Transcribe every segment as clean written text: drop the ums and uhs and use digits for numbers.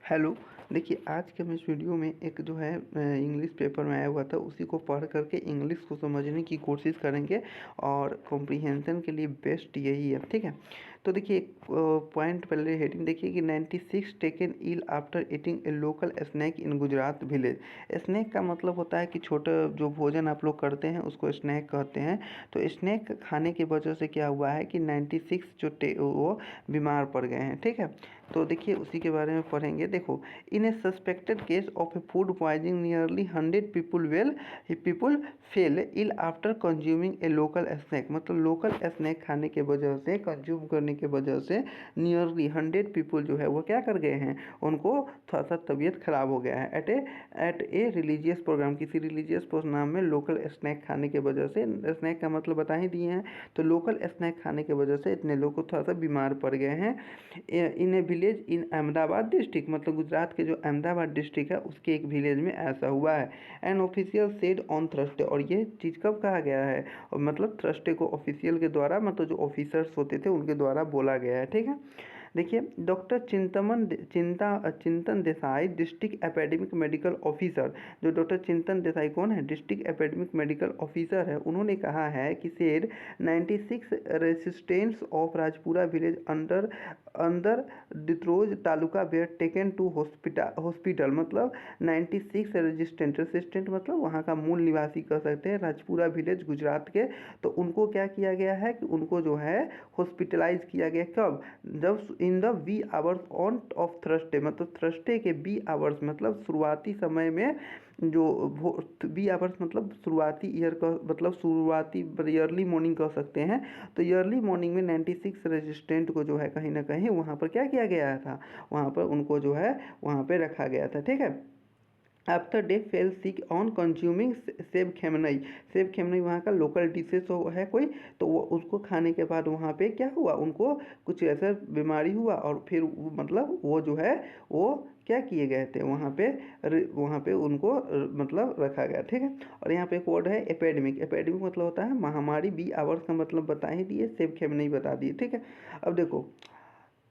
Hello. देखिए, आज के हम इस वीडियो में एक जो है इंग्लिश पेपर में आया हुआ था, उसी को पढ़ करके इंग्लिश को समझने की कोशिश करेंगे और कॉम्प्रिहेंशन के लिए बेस्ट यही है। ठीक है, तो देखिए एक पॉइंट पहले हेडिंग देखिए कि 96 taken ill after eating a local snack in Gujarat village. Snack का मतलब होता है कि छोटा जो भोजन आप लोग करते हैं उसको स्नैक कहते हैं। तो स्नैक खाने की वजह से क्या हुआ है कि 96 वो बीमार पड़ गए हैं। ठीक है, तो देखिए उसी के बारे में पढ़ेंगे। देखो, in a suspected case of a food poisoning nearly 100 people fell ill after consuming a local snack. मतलब लोकल स्नैक खाने के वजह से, कंज्यूम करने के वजह से नियरली 100 पीपुल जो है वो क्या कर गए हैं, उनको थोड़ा सा तबीयत खराब हो गया है एट ए रिलीजियस प्रोग्राम। किसी रिलीजियस प्रोग्राम में लोकल स्नैक खाने के वजह से, स्नैक का मतलब बता ही दिए हैं, तो लोकल स्नैक खाने की वजह से इतने लोग को थोड़ा सा बीमार पड़ गए हैं। In a village in Ahmedabad district, मतलब गुजरात के जो अहमदाबाद डिस्ट्रिक्ट है उसके एक विलेज में ऐसा हुआ है। An official said on Thursday, और ये चीज़ कब कहा गया है, और मतलब थर्सडे को ऑफिशियल के द्वारा, मतलब जो ऑफिसर्स होते थे उनके द्वारा बोला गया है। ठीक है, देखिए डॉक्टर चिंतन Desai district epidemic medical officer. जो डॉक्टर चिंतन देसाई कौन है, डिस्ट्रिक्ट एपेडेमिक मेडिकल ऑफिसर है। उन्होंने कहा है कि said 96 residents of Rajpura village under अंदर Detroj taluka were taken to hospital. मतलब 96 रेसिस्टेंट मतलब वहाँ का मूल निवासी कह सकते हैं, राजपुरा विलेज गुजरात के। तो उनको क्या किया गया है कि उनको जो है हॉस्पिटलाइज किया गया। कब, जब in the wee hours on of Thursday, मतलब थर्सडे के वी आवर्स, मतलब शुरुआती समय में, जो वी आवर्स मतलब शुरुआती ईयर का मतलब शुरुआती ईयरली मॉर्निंग कह सकते हैं। तो ईयरली मॉर्निंग में 96 रेजिस्टेंट को जो है कहीं ना कहीं वहाँ पर क्या किया गया था, वहाँ पर उनको जो है वहाँ पर रखा गया था। ठीक है, after day fail sick on consuming सेब खेमनई। सेब खेमनई वहाँ का लोकल डिशेस है कोई, तो वो उसको खाने के बाद वहाँ पे क्या हुआ, उनको कुछ ऐसा बीमारी हुआ और फिर मतलब वो जो है वो क्या किए गए थे वहाँ पे उनको मतलब रखा गया। ठीक है, और यहाँ पे एक वर्ड है एपेडेमिक। एपेडेमिक मतलब होता है महामारी। बी आवर्स का मतलब बता ही दिए, सेब खेमनई बता दिए। ठीक है, अब देखो,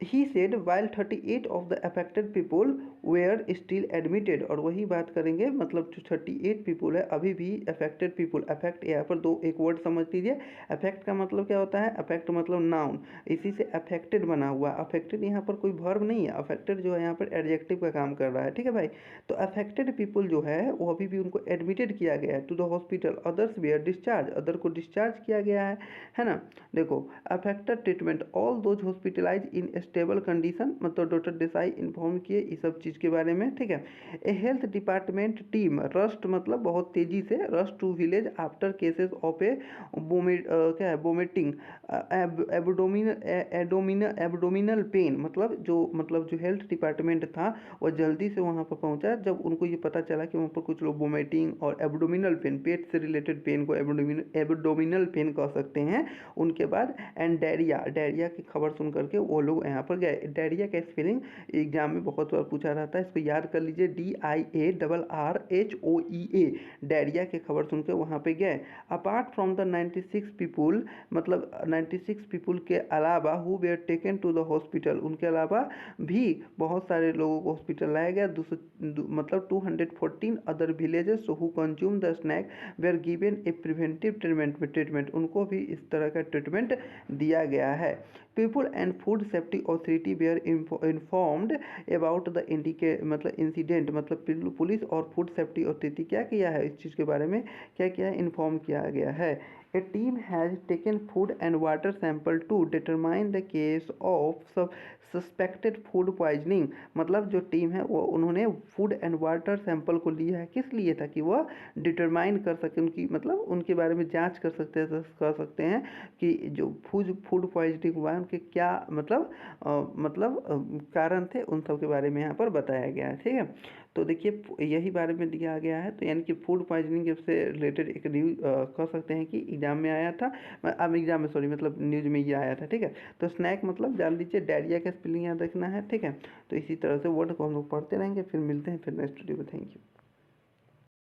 he said while 38 of the affected people were still admitted। और वही बात करेंगे, मतलब जो 38 पीपल है अभी भी अफेक्टेड पीपल। अफेक्ट यहाँ पर दो एक वर्ड समझ लीजिए। अफेक्ट का मतलब क्या होता है, अफेक्ट मतलब नाउन, इसी से अफेक्टेड बना हुआ। अफेक्टेड यहाँ पर कोई वर्ब नहीं है, अफेक्टेड जो है यहाँ पर एडजेक्टिव का काम कर रहा है। ठीक है भाई, तो अफेक्टेड पीपल जो है वो अभी भी उनको एडमिटेड किया गया है to the hospital. Others were discharge, other को डिस्चार्ज किया गया है ना। देखो, affected treatment all those hospitalise in stable condition, मतलब डॉक्टर देसाई इन्फॉर्म किए इस सब चीज़ के बारे में। ठीक है, a health department team rushed, मतलब बहुत तेज़ी से rushed to village after cases of a क्या है वोमिटिंग एब्डोमिनल पेन। मतलब जो हेल्थ डिपार्टमेंट था वो जल्दी से वहाँ पर पहुँचा जब उनको ये पता चला कि वहाँ पर कुछ लोग वोमिटिंग और एब्डोमिनल पेन, पेट से रिलेटेड पेन को एब्डोमिनल पेन कह सकते हैं। उनके बाद एंड डायरिया की खबर सुन करके वो लोग यहाँ पर गए। डायरिया का स्पेलिंग एग्जाम में बहुत बार पूछा जाता है, इसको याद कर लीजिए, DIARRHOEA। डायरिया की खबर सुन के वहाँ पे गए। अपार्ट फ्रॉम द 96 पीपुल, मतलब 96 पीपुल के अलावा who were taken to the hospital, उनके अलावा भी बहुत सारे लोगों को हॉस्पिटल लाया गया। मतलब 214 other villages who consume the snack were given a preventive treatment, उनको भी इस तरह का ट्रीटमेंट दिया गया है। People and food safety authority were informed about the incident, मतलब पुलिस और फूड सेफ्टी अथॉरिटी क्या किया है, इस चीज़ के बारे में क्या किया है, इन्फॉर्म किया गया है। A team has taken food and water sample to determine the case of suspected food poisoning. मतलब जो टीम है वो उन्होंने फूड एंड वाटर सैंपल को लिया है, किस लिए, ताकि वह डिटरमाइन कर सके, उनकी मतलब उनके बारे में जांच कर सकते हैं कि जो फूड पॉइजनिंग हुआ है उनके क्या कारण थे, उन सब के बारे में यहाँ पर बताया गया है। ठीक है, तो देखिए यही बारे में दिया गया है। तो यानी कि फूड पॉइजनिंग से रिलेटेड एक न्यूज कह सकते हैं कि एग्जाम में आया था, अब एग्जाम में सॉरी मतलब न्यूज में ये आया था। ठीक है, तो स्नैक मतलब जान लीजिए, डायरिया का स्पेलिंग याद रखना है। ठीक है, तो इसी तरह से वर्ड को हम लोग पढ़ते रहेंगे, फिर मिलते हैं फिर नेक्स्ट वीडियो में। Thank you.